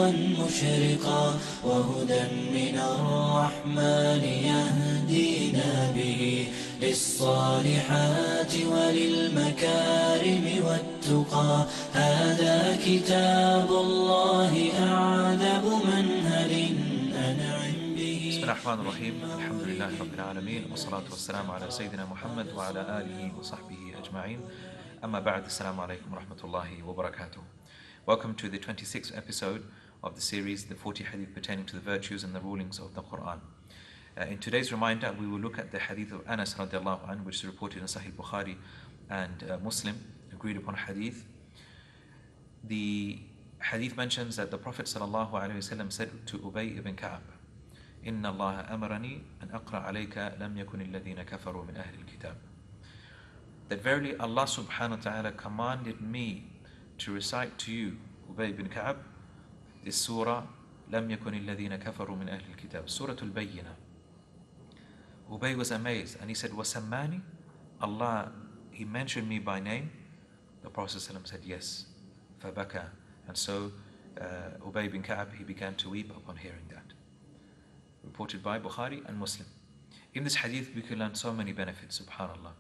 نورا مشرقا وهدى من الرحمن يهدينا به للصالحات وللمكارم والتقى هذا كتاب الله أعذب منهل أنعم به. بسم الله الرحمن الرحيم. الحمد لله رب العالمين والصلاة والسلام على سيدنا محمد وعلى آله وصحبه أجمعين. أما بعد, السلام عليكم ورحمة الله وبركاته. Welcome to the 26th episode of the series, the 40 hadith pertaining to the virtues and the rulings of the Qur'an. In today's reminder, we will look at the hadith of Anas radiallahu anhu, which is reported in Sahih Bukhari and Muslim, agreed upon hadith. The hadith mentions that the Prophet sallallahu alaihi wasallam said to Ubay ibn Ka'ab, إن الله أمرني أن أقرأ عليك لم يكن الذين كفروا من أهل الكتاب. That verily Allah subhanahu wa ta'ala commanded me to recite to you, Ubay ibn Ka'ab, this surah, لم يكن الذين كفروا من أهل الكتاب, Surah Al-Bayyinah. Ubay was amazed and he said, وَسَمَّانِ, Allah, He mentioned me by name? The Prophet ﷺ said, yes. فَبَكَى. And so Ubay ibn Ka'ab, he began to weep upon hearing that. Reported by Bukhari and Muslim. In this hadith we can learn so many benefits, subhanallah.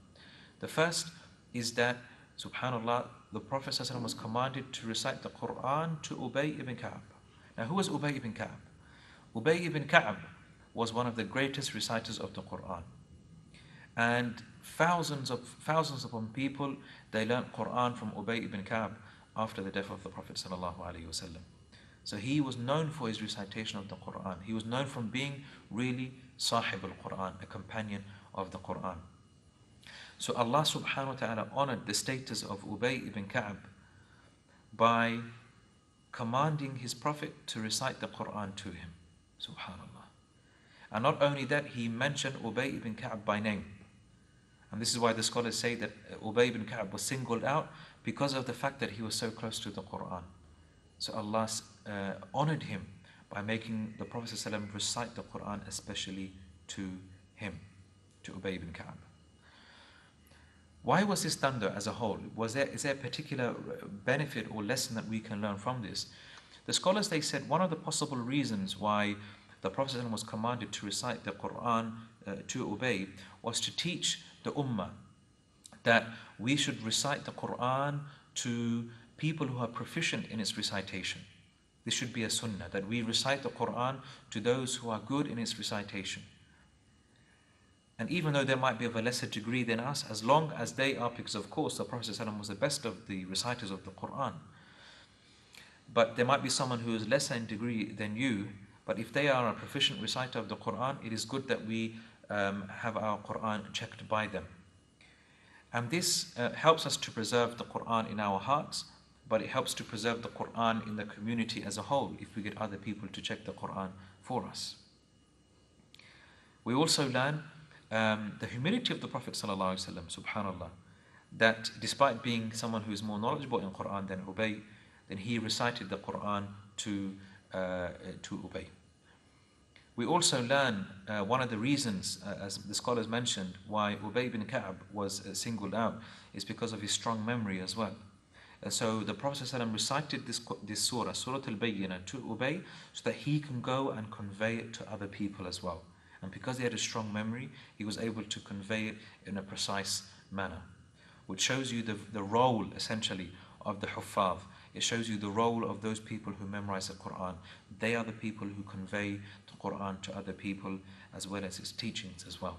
The first is that, subhanallah, the Prophet ﷺ was commanded to recite the Qur'an to Ubay ibn Ka'ab. Now, who was Ubay ibn Ka'ab? Ubay ibn Ka'ab was one of the greatest reciters of the Qur'an. And thousands upon people, they learnt Qur'an from Ubay ibn Ka'ab after the death of the Prophet ﷺ. So he was known for his recitation of the Qur'an. He was known from being really Sahib al-Qur'an, a companion of the Qur'an. So Allah subhanahu wa ta'ala honored the status of Ubay ibn Ka'ab by commanding His Prophet to recite the Qur'an to him. Subhanallah. And not only that, He mentioned Ubay ibn Ka'ab by name. And this is why the scholars say that Ubay ibn Ka'ab was singled out because of the fact that he was so close to the Qur'an. So Allah honored him by making the Prophet ﷺ recite the Qur'an especially to him, to Ubay ibn Ka'ab. Why was this done though as a whole? Is there a particular benefit or lesson that we can learn from this? The scholars, they said one of the possible reasons why the Prophet ﷺ was commanded to recite the Qur'an to Ubay was to teach the Ummah that we should recite the Qur'an to people who are proficient in its recitation. This should be a sunnah, that we recite the Qur'an to those who are good in its recitation. And even though they might be of a lesser degree than us, as long as they are, because of course the Prophet ﷺ was the best of the reciters of the Qur'an. But there might be someone who is lesser in degree than you, but if they are a proficient reciter of the Qur'an, it is good that we have our Qur'an checked by them. And this helps us to preserve the Qur'an in our hearts, but it helps to preserve the Qur'an in the community as a whole if we get other people to check the Qur'an for us. We also learn the humility of the Prophet ﷺ, subhanallah, that despite being someone who is more knowledgeable in Qur'an than Ubay, then he recited the Qur'an to Ubay. We also learn one of the reasons, as the scholars mentioned, why Ubay ibn Ka'ab was singled out is because of his strong memory as well. So the Prophet ﷺ recited this surah, Surah Al-Bayyinah, to Ubay so that he can go and convey it to other people as well. And because he had a strong memory, he was able to convey it in a precise manner, which shows you the role, essentially, of the Huffaz. It shows you the role of those people who memorize the Qur'an. They are the people who convey the Qur'an to other people as well as its teachings as well.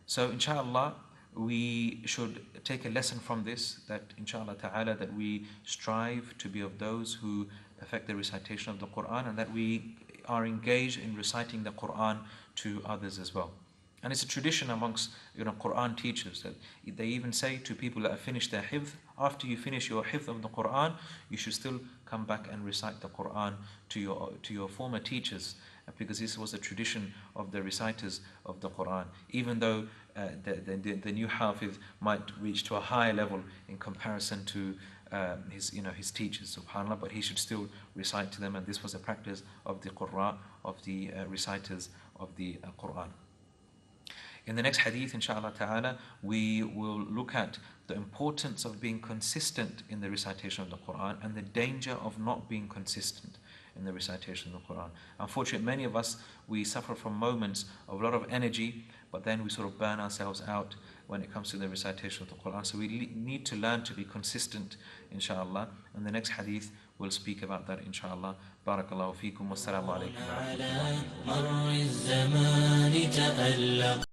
So inshallah, we should take a lesson from this, that inshallah ta'ala, that we strive to be of those who perfect the recitation of the Qur'an, and that we are engaged in reciting the Qur'an to others as well. And it's a tradition amongst Qur'an teachers that they even say to people that have finished their hifz, after you finish your hifz of the Qur'an, you should still come back and recite the Qur'an to your former teachers, because this was a tradition of the reciters of the Qur'an. Even though the new hafiz might reach to a higher level in comparison to his teachers, subhanAllah, but he should still recite to them, and this was a practice of the Qur'an, of the reciters of the Qur'an. In the next hadith, inshallah ta'ala, we will look at the importance of being consistent in the recitation of the Qur'an and the danger of not being consistent. in the recitation of the Qur'an. Unfortunately, many of us, we suffer from moments of a lot of energy, but then we sort of burn ourselves out when it comes to the recitation of the Qur'an. So we need to learn to be consistent, inshallah. And the next hadith will speak about that, inshallah. Barakallahu feekum. Wassalamu alaikum wa rahmatullahi wa barakatuh.